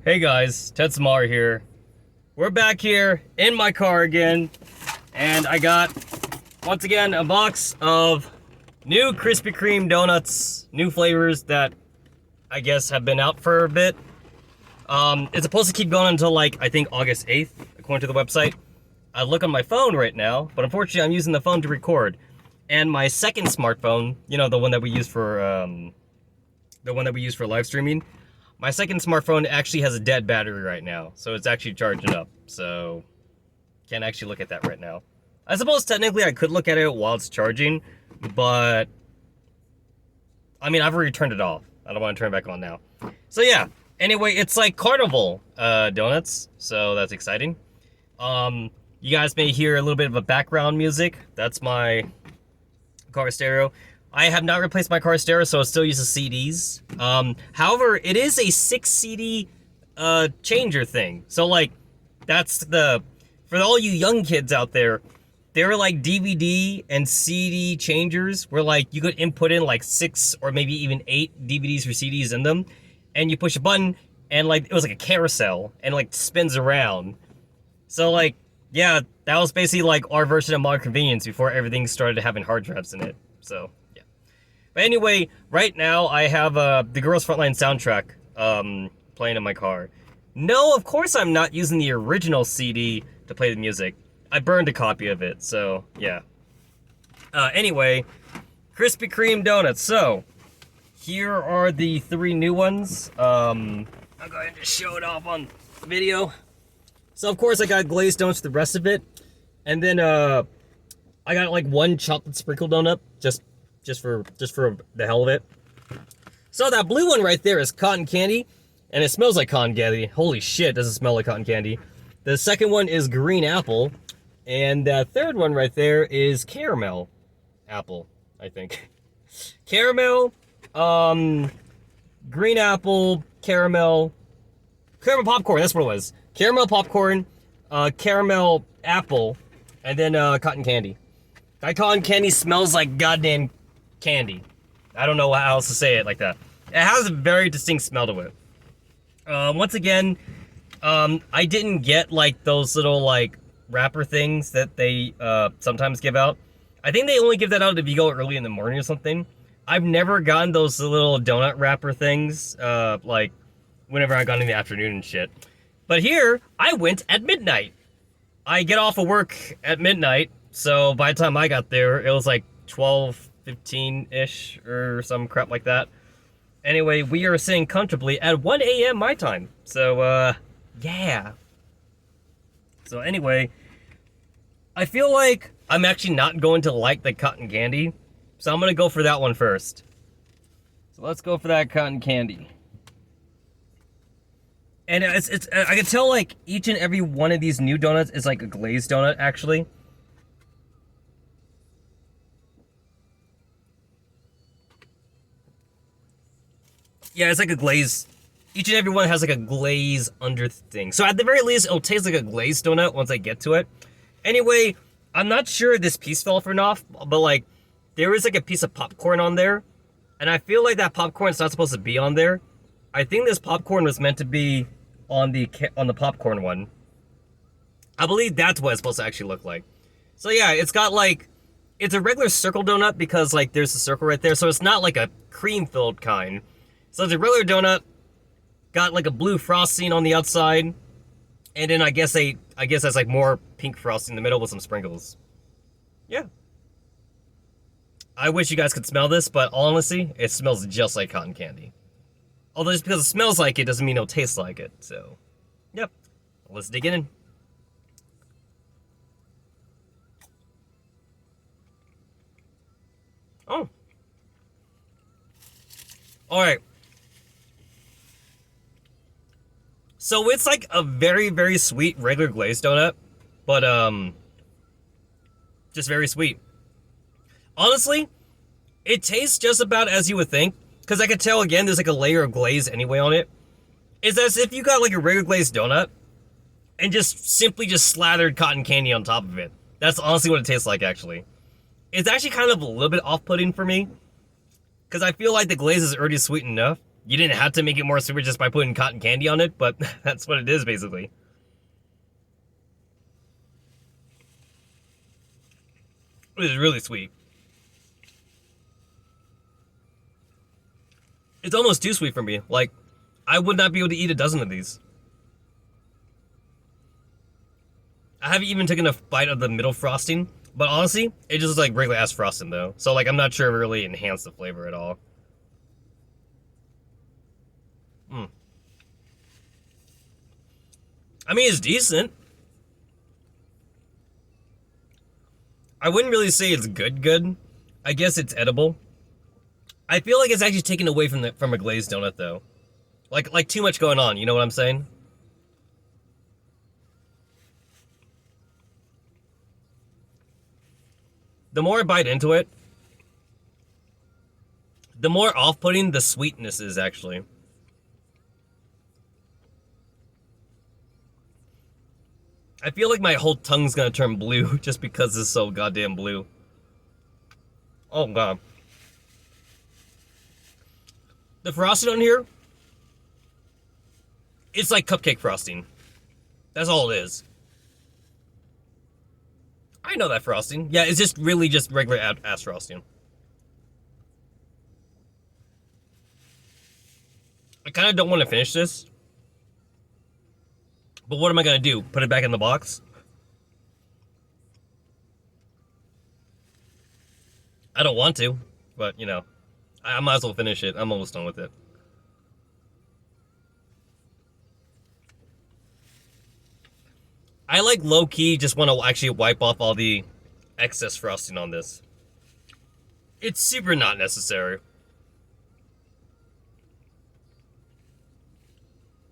Hey guys, Tetsamaru here. We're back here in my car again, and I got, once again, a box of new Krispy Kreme donuts, new flavors that I guess have been out for a bit. It's supposed to keep going until like, I think August 8th, according to the website. I look on my phone right now, but unfortunately I'm using the phone to record. And my second smartphone, you know, the one that we use for live streaming, my second smartphone actually has a dead battery right now, so it's actually charging up, so can't actually look at that right now. I suppose technically I could look at it while it's charging, but I mean, I've already turned it off. I don't want to turn it back on now. So yeah, anyway, it's like Carnival donuts, so that's exciting. You guys may hear a little bit of a background music. That's my car stereo. I have not replaced my car stereo, so it still uses CDs. However, it is a 6 CD changer thing. So like, that's for all you young kids out there, there are like DVD and CD changers where like you could input in like 6 or maybe even 8 DVDs or CDs in them, and you push a button and like it was like a carousel and like spins around. So like, yeah, that was basically like our version of modern convenience before everything started having hard drives in it. So yeah. But anyway, right now I have the Girls Frontline soundtrack playing in my car. No, of course I'm not using the original CD to play the music. I burned a copy of it, so yeah. Anyway, Krispy Kreme donuts. So here are the 3 new ones. I'll go ahead and just show it off on video. So of course I got glazed donuts for the rest of it, and then I got like 1 chocolate sprinkle donut just for the hell of it. So that blue one right there is cotton candy, and it smells like cotton candy. Holy shit, does it smell like cotton candy? The second one is green apple, and that third one right there is caramel apple, I think. Caramel, green apple, caramel popcorn. That's what it was. Caramel popcorn, caramel apple, and then cotton candy. That cotton candy smells like goddamn candy. I don't know how else to say it like that. It has a very distinct smell to it. Once again, I didn't get like those little like wrapper things that they sometimes give out. I think they only give that out if you go early in the morning or something. I've never gotten those little donut wrapper things like whenever I got in the afternoon and shit. But here, I went at midnight. I get off of work at midnight, so by the time I got there, it was like 12:15-ish or some crap like that. Anyway, we are sitting comfortably at 1 a.m. my time. So, yeah. So anyway, I feel like I'm actually not going to like the cotton candy, so I'm going to go for that one first. So let's go for that cotton candy. And it's I can tell like each and every one of these new donuts is like a glazed donut actually. Yeah, it's like a glaze. Each and every one has like a glaze under thing. So at the very least, it'll taste like a glazed donut once I get to it. Anyway, I'm not sure if this piece fell off, but like there is like a piece of popcorn on there, and I feel like that popcorn's not supposed to be on there. I think this popcorn was meant to be on the popcorn one. I believe that's what it's supposed to actually look like. So yeah, it's got like, it's a regular circle donut because like there's a circle right there, so it's not like a cream-filled kind. So it's a regular donut, got like a blue frosting on the outside, and then I guess that's like more pink frosting in the middle with some sprinkles. Yeah. I wish you guys could smell this, but honestly, it smells just like cotton candy. Although just because it smells like it doesn't mean it'll taste like it, so, yep. Let's dig in. Oh. Alright. So it's like a very, very sweet regular glazed donut, but, just very sweet. Honestly, it tastes just about as you would think. Because I could tell, again, there's like a layer of glaze anyway on it. It's as if you got like a regular glazed donut and just simply just slathered cotton candy on top of it. That's honestly what it tastes like, actually. It's actually kind of a little bit off-putting for me. Because I feel like the glaze is already sweet enough You didn't have to make it more sweet just by putting cotton candy on it, but that's what it is, basically. It is really sweet. It's almost too sweet for me. Like, I would not be able to eat a dozen of these. I haven't even taken a bite of the middle frosting, but honestly, it just is like regular ass frosting though. So like, I'm not sure if it really enhanced the flavor at all. I mean, it's decent. I wouldn't really say it's good. I guess it's edible. I feel like it's actually taken away from a glazed donut though. Like too much going on, you know what I'm saying? The more I bite into it, the more off-putting the sweetness is actually. I feel like my whole tongue's gonna turn blue just because it's so goddamn blue. Oh god. The frosting on here, it's like cupcake frosting. That's all it is. I know that frosting. Yeah, it's just really just regular ass frosting. I kind of don't want to finish this. But what am I going to do? Put it back in the box? I don't want to, but, you know, I might as well finish it. I'm almost done with it. I like low-key just want to actually wipe off all the excess frosting on this. It's super not necessary.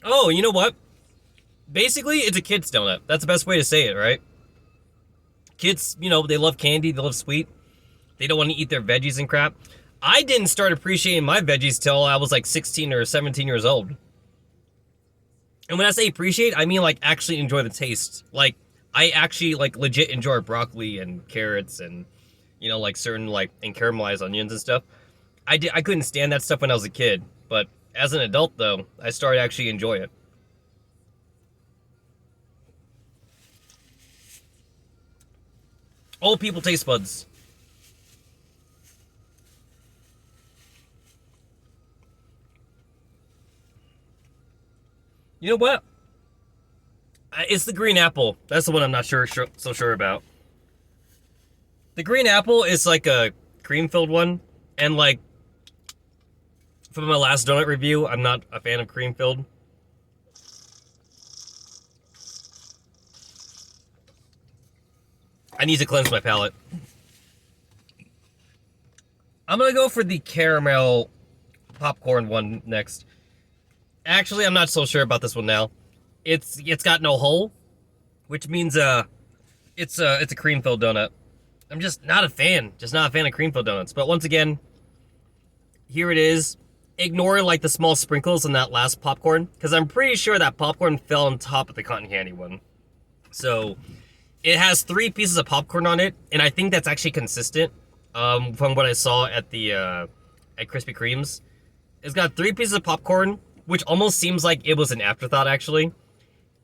Oh, you know what? Basically, it's a kid's donut. That's the best way to say it, right? Kids, you know, they love candy, they love sweet. They don't want to eat their veggies and crap. I didn't start appreciating my veggies till I was like 16 or 17 years old. And when I say appreciate, I mean like actually enjoy the taste. Like, I actually like legit enjoy broccoli and carrots and, you know, like certain like, and caramelized onions and stuff. I couldn't stand that stuff when I was a kid. But as an adult though, I started to actually enjoy it. Old people taste buds. You know what? It's the green apple. That's the one I'm not so sure about. The green apple is like a cream-filled one. And like, from my last donut review, I'm not a fan of cream-filled. I need to cleanse my palate. I'm gonna go for the caramel popcorn one next. Actually, I'm not so sure about this one now. It's got no hole, which means it's a cream filled donut. I'm just not a fan. Just not a fan of cream filled donuts. But once again, here it is. Ignore like the small sprinkles on that last popcorn, because I'm pretty sure that popcorn fell on top of the cotton candy one. So it has 3 pieces of popcorn on it, and I think that's actually consistent. From what I saw at the at Krispy Kreme's, it's got 3 pieces of popcorn, which almost seems like it was an afterthought actually,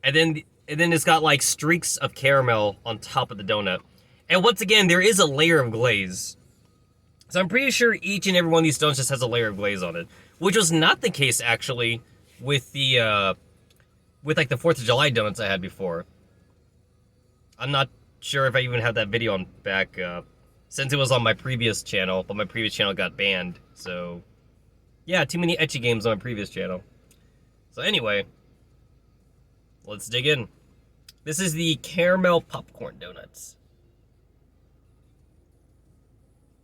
and then it's got like streaks of caramel on top of the donut. And once again, there is a layer of glaze. So I'm pretty sure each and every one of these donuts just has a layer of glaze on it, which was not the case actually with the with like the 4th of July donuts I had before. I'm not sure if I even had that video on back since it was on my previous channel, but my previous channel got banned. So yeah, too many ecchi games on my previous channel. So anyway, let's dig in. This is the caramel popcorn donuts.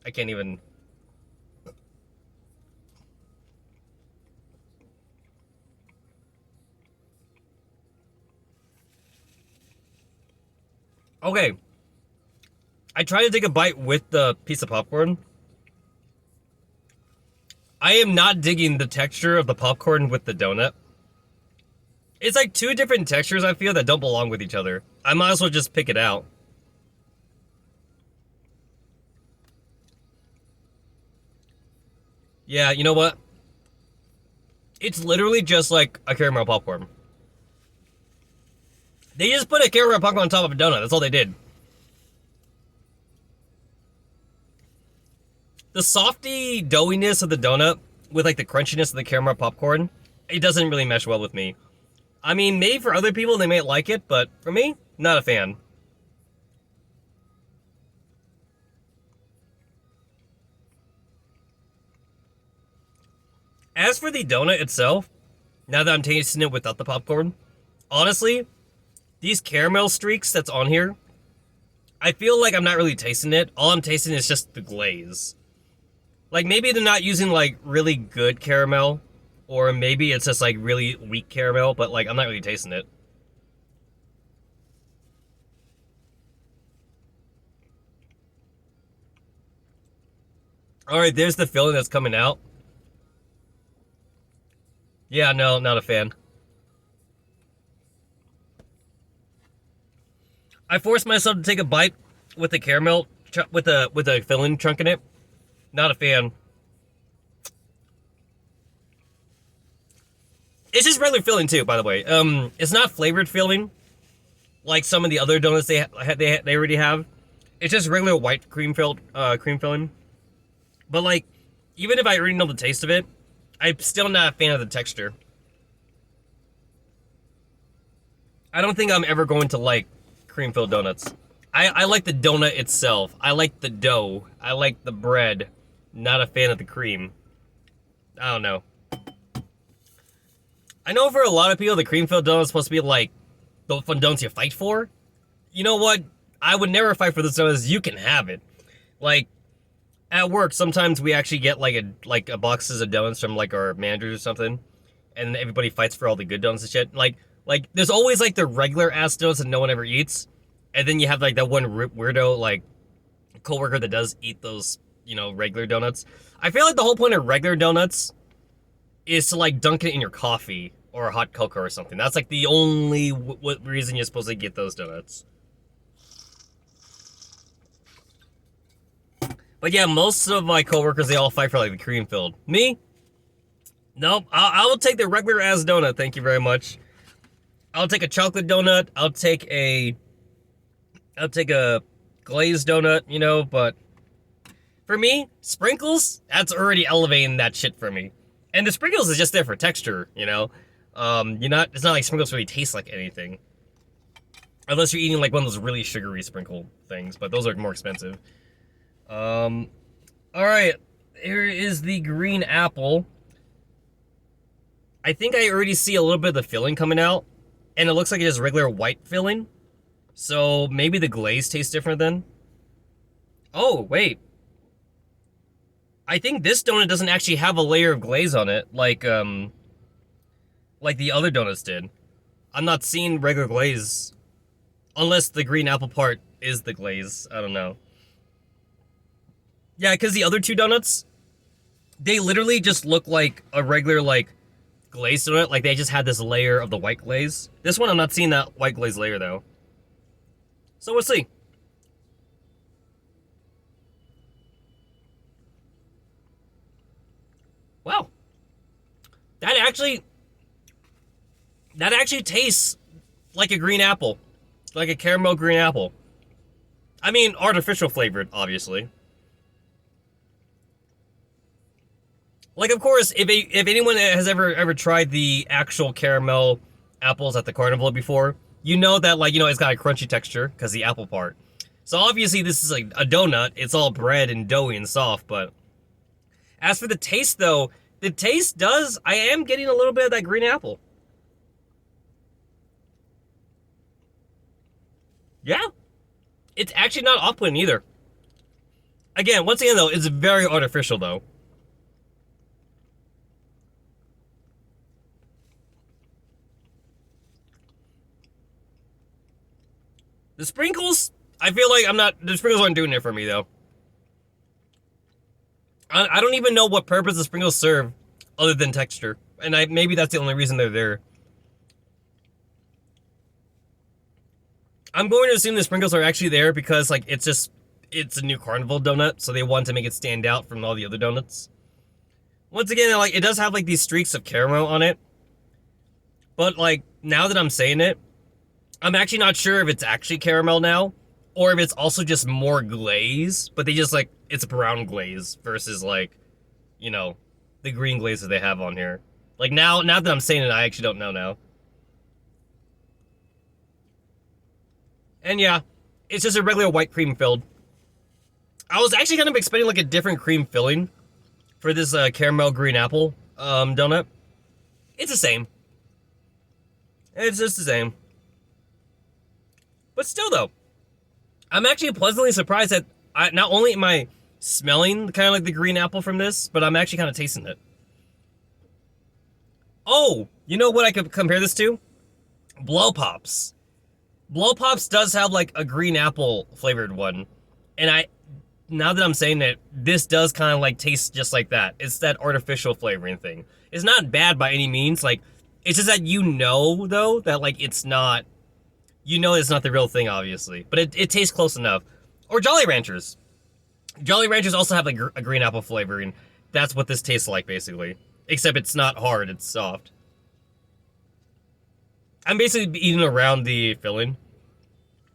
I can't even. Okay. I tried to take a bite with the piece of popcorn. I am not digging the texture of the popcorn with the donut. It's like 2 different textures, I feel, that don't belong with each other. I might as well just pick it out. Yeah, you know what? It's literally just like a caramel popcorn. They just put a caramel popcorn on top of a donut. That's all they did. The softy doughiness of the donut with like the crunchiness of the caramel popcorn, it doesn't really mesh well with me. I mean, maybe for other people they may like it, but for me, not a fan. As for the donut itself, now that I'm tasting it without the popcorn, honestly, these caramel streaks that's on here, I feel like I'm not really tasting it. All I'm tasting is just the glaze. Like, maybe they're not using, like, really good caramel, or maybe it's just, like, really weak caramel, but, like, I'm not really tasting it. Alright, there's the filling that's coming out. Yeah, no, not a fan. I forced myself to take a bite with the caramel, with a filling chunk in it. Not a fan. It's just regular filling too, by the way. It's not flavored filling like some of the other donuts they already have. It's just regular white cream filling. But like, even if I already know the taste of it, I'm still not a fan of the texture. I don't think I'm ever going to like cream-filled donuts. I like the donut itself. I like the dough. I like the bread. Not a fan of the cream. I don't know. I know for a lot of people, the cream-filled donut is supposed to be like the fun donuts you fight for. You know what? I would never fight for this donut. You can have it. Like, at work, sometimes we actually get like a boxes of donuts from like our managers or something, and everybody fights for all the good donuts and shit. Like there's always like the regular ass donuts that no one ever eats, and then you have like that one weirdo like coworker that does eat those, you know, regular donuts. I feel like the whole point of regular donuts is to like dunk it in your coffee or a hot cocoa or something. That's like the only reason you're supposed to get those donuts. But yeah, most of my coworkers, they all fight for like the cream filled. Me? Nope. I will take the regular ass donut. Thank you very much. I'll take a chocolate donut. I'll take a glazed donut, you know, but for me, sprinkles, that's already elevating that shit for me. And the sprinkles is just there for texture, you know? It's not like sprinkles really taste like anything. Unless you're eating like one of those really sugary sprinkle things, but those are more expensive. Alright, here is the green apple. I think I already see a little bit of the filling coming out, and it looks like it's just regular white filling. So maybe the glaze tastes different then. Oh, wait. I think this donut doesn't actually have a layer of glaze on it, like the other donuts did. I'm not seeing regular glaze, unless the green apple part is the glaze. I don't know. Yeah, because the other two donuts, they literally just look like a regular, like, glazed donut. Like, they just had this layer of the white glaze. This one, I'm not seeing that white glaze layer, though. So, we'll see. Wow. That actually tastes like a green apple. Like a caramel green apple. I mean, artificial flavored, obviously. Like, of course, if anyone has ever tried the actual caramel apples at the Carnival before, you know that, like, you know, it's got a crunchy texture because the apple part. So obviously this is like a donut. It's all bread and doughy and soft, but as for the taste, though, the taste does, I am getting a little bit of that green apple. Yeah. It's actually not off-putting either. Again, once again, though, it's very artificial, though. The sprinkles, I feel like the sprinkles aren't doing it for me, though. I don't even know what purpose the sprinkles serve other than texture. And maybe that's the only reason they're there. I'm going to assume the sprinkles are actually there because, like, it's a new Carnival donut, so they want to make it stand out from all the other donuts. Once again, like, it does have like these streaks of caramel on it. But like, now that I'm saying it, I'm actually not sure if it's actually caramel now, or if it's also just more glaze, but they just like, it's brown glaze versus like, you know, the green glaze that they have on here. Like now that I'm saying it, I actually don't know now. And yeah, it's just a regular white cream filled. I was actually kind of expecting like a different cream filling for this caramel green apple donut. It's the same. It's just the same. But still though, I'm actually pleasantly surprised that not only am I smelling kind of like the green apple from this, but I'm actually kind of tasting it. Oh, you know what I could compare this to? Blow Pops. Blow Pops does have like a green apple flavored one. And now that I'm saying it, this does kind of like taste just like that. It's that artificial flavoring thing. It's not bad by any means. Like, it's just that though, that like it's not, it's not the real thing, obviously. But it tastes close enough. Or Jolly Ranchers. Jolly Ranchers also have like a green apple flavoring. That's what this tastes like, basically. Except it's not hard, it's soft. I'm basically eating around the filling.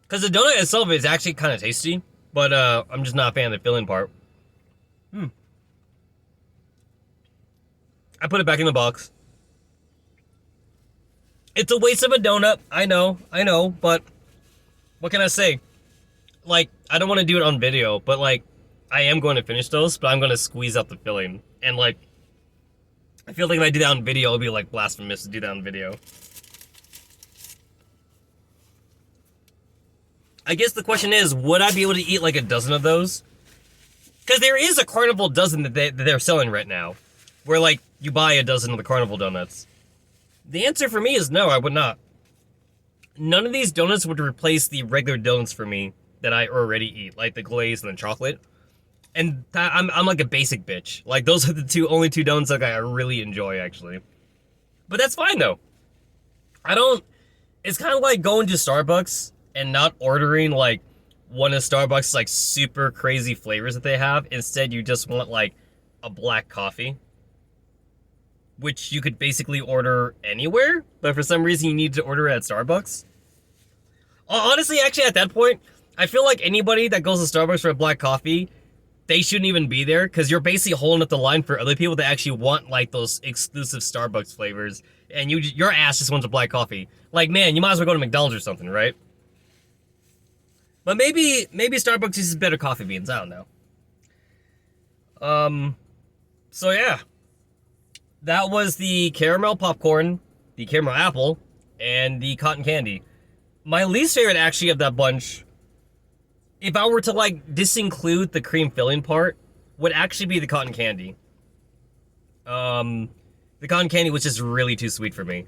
Because the donut itself is actually kind of tasty. But I'm just not a fan of the filling part. I put it back in the box. It's a waste of a donut. I know. But what can I say? Like, I don't want to do it on video. But, like, I am going to finish those. But I'm going to squeeze out the filling. And, like, I feel like if I do that on video, it'll be, like, blasphemous to do that on video. I guess the question is, would I be able to eat like a dozen of those? Because there is a Carnival dozen that they're selling right now. Where like, you buy a dozen of the Carnival donuts. The answer for me is no, I would not. None of these donuts would replace the regular donuts for me that I already eat. Like the glaze and the chocolate. And I'm like a basic bitch. Like those are the only two donuts that I really enjoy actually. But that's fine though. It's kind of like going to Starbucks and not ordering like one of Starbucks like super crazy flavors that they have. Instead, you just want like a black coffee, which you could basically order anywhere, but for some reason you need to order it at Starbucks. Honestly, actually at that point, I feel like anybody that goes to Starbucks for a black coffee, they shouldn't even be there because you're basically holding up the line for other people that actually want like those exclusive Starbucks flavors, and your ass just wants a black coffee. Like, man, you might as well go to McDonald's or something, right? But maybe Starbucks uses better coffee beans. I don't know. So yeah. That was the caramel popcorn, the caramel apple, and the cotton candy. My least favorite, actually, of that bunch, if I were to, like, disinclude the cream filling part, would actually be the cotton candy. The cotton candy was just really too sweet for me.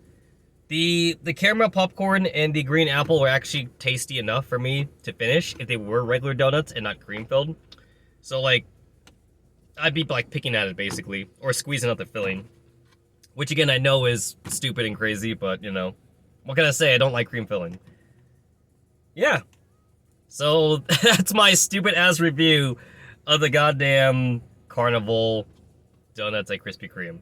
The caramel popcorn and the green apple were actually tasty enough for me to finish if they were regular donuts and not cream filled. So like, I'd be like picking at it basically, or squeezing out the filling. Which again, I know is stupid and crazy, but you know, what can I say? I don't like cream filling. Yeah. So that's my stupid ass review of the goddamn Carnival donuts at Krispy Kreme.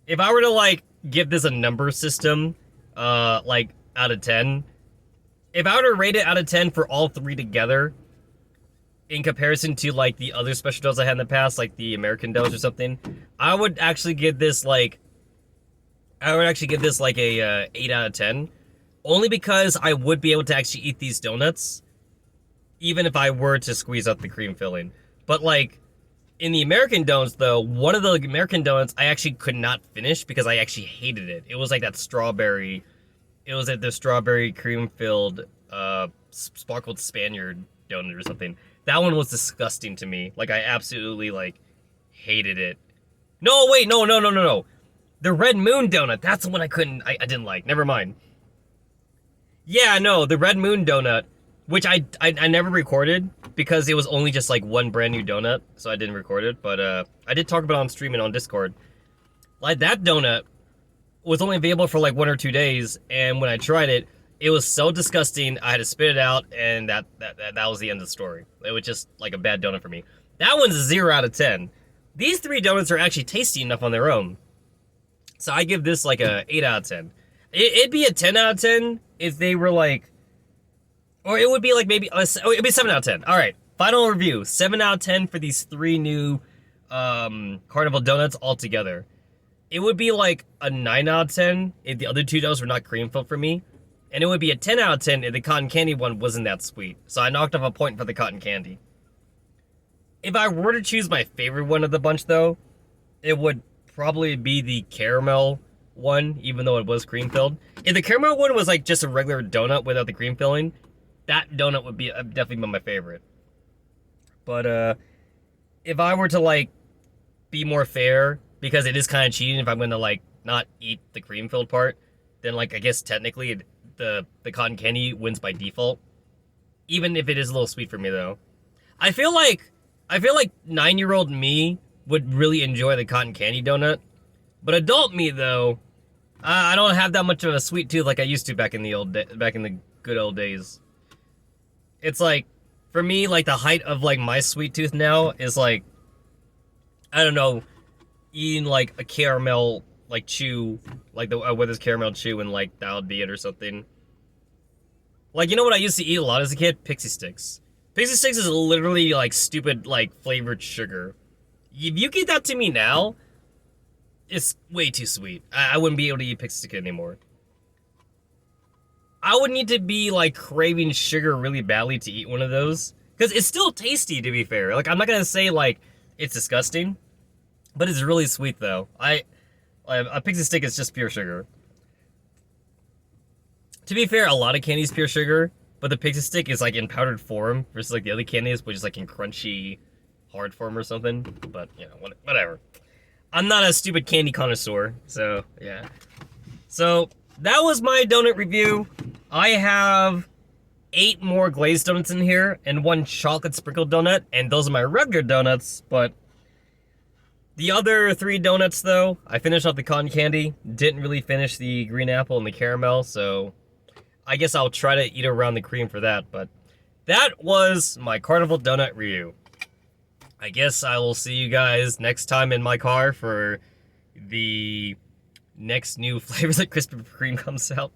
If I were to like give this a number system, like out of 10, if I were to rate it out of 10 for all three together, in comparison to like the other special donuts I had in the past, like the American donuts or something, I would actually give this like, a 8 out of 10, only because I would be able to actually eat these donuts, even if I were to squeeze out the cream filling. But like, in the American donuts, though, one of the American donuts I actually could not finish because I actually hated it. It was like that strawberry. It was like the strawberry cream-filled, sparkled Spaniard donut or something. That one was disgusting to me. Like, I absolutely, like, hated it. No, wait, no. The Red Moon donut, that's the one I didn't like. Never mind. Yeah, no, the Red Moon donut, which I never recorded because it was only just like one brand new donut, so I didn't record it. But I did talk about it on stream and on Discord. Like, that donut was only available for like 1 or 2 days, and when I tried it, it was so disgusting. I had to spit it out, and that was the end of the story. It was just like a bad donut for me. That one's a 0 out of 10. these 3 donuts are actually tasty enough on their own. So I give this like a 8 out of 10. It'd be a 10 out of 10 if they were like, or it would be like maybe, it'd be 7 out of 10. All right, final review, 7 out of 10 for these 3 new Carnival donuts altogether. It would be like a 9 out of 10 if the other 2 donuts were not cream filled for me. And it would be a 10 out of 10 if the cotton candy one wasn't that sweet. So I knocked off a point for the cotton candy. If I were to choose my favorite one of the bunch though, it would probably be the caramel one, even though it was cream filled. If the caramel one was like just a regular donut without the cream filling, that donut would be definitely my favorite. But if I were to like be more fair, because it is kind of cheating if I'm gonna like not eat the cream filled part, then like I guess technically the cotton candy wins by default. Even if it is a little sweet for me though. I feel like 9-year-old me would really enjoy the cotton candy donut. But adult me though, I don't have that much of a sweet tooth like I used to back in the good old days. It's like, for me, like the height of like my sweet tooth now is like, I don't know, eating like a caramel like chew, like the Withers caramel chew, and like that would be it or something. Like, you know what I used to eat a lot as a kid? Pixie Sticks. Pixie Sticks is literally like stupid like flavored sugar. If you give that to me now, it's way too sweet. I wouldn't be able to eat Pixie Stick anymore. I would need to be like craving sugar really badly to eat one of those, because it's still tasty, to be fair. Like, I'm not gonna say like it's disgusting, but it's really sweet though. A Pixie Stick is just pure sugar. To be fair, a lot of candy is pure sugar, but the Pixie Stick is like in powdered form versus like the other candies, which is like in crunchy, hard form or something. But you know, whatever. I'm not a stupid candy connoisseur, so yeah. So that was my donut review. I have 8 more glazed donuts in here and 1 chocolate sprinkled donut, and those are my regular donuts. But the other 3 donuts though, I finished off the cotton candy, didn't really finish the green apple and the caramel, so I guess I'll try to eat around the cream for that. But that was my Carnival donut review. I guess I will see you guys next time in my car for the next new flavor that Krispy Kreme comes out.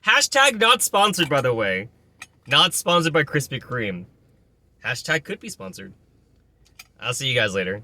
Hashtag not sponsored, by the way. Not sponsored by Krispy Kreme. Hashtag could be sponsored. I'll see you guys later.